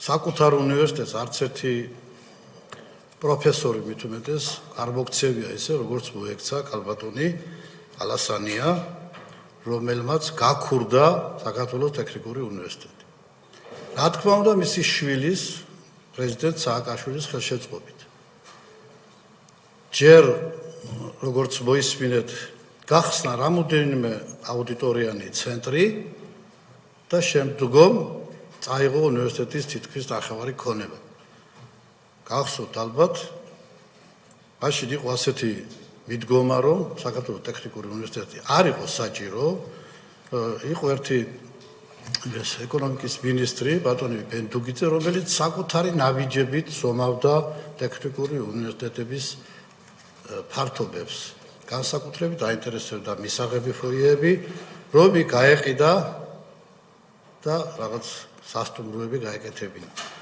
საკუთარ უნივერსიტეტს არც ერთი პროფესორი მით უმეტეს არ მოქცევია ისე, როგორც მოექცა კალბატონი ალასანია, რომელმაც გაქურდა საქართველოს ტექნიკური უნივერსიტეტი. რა თქმა უნდა, მისი შვილის პრეზიდენტ სააკაშვილის ხელშეწყობით. ჯერ როგორც მოისმინეთ, გახსნა რამოდენიმე აუდიტორიანი ცენტრი და შემდგომ წაიღო უნივერსიტეტის თითქმის ნახევარი ქონება. გახსოვთ ალბათ, მაშინ იყო ასეთი მიდგომა, რომ საქართველოს ტექნიკური უნივერსიტეტი არ იყო საჭირო, იყო ერთი ეკონომიკის მინისტრი ბატონი ბენდუგიძე, რომელიც საკუთარი ნაბიჯებით ზომავდა ტექნიკური უნივერსიტეტების ფართობებს. განსაკუთრებით აინტერესებდა მისაღები ფოიეები, რომ იქ გაეყიდა და რაღაც სასტუმროები გაეკეთებინა.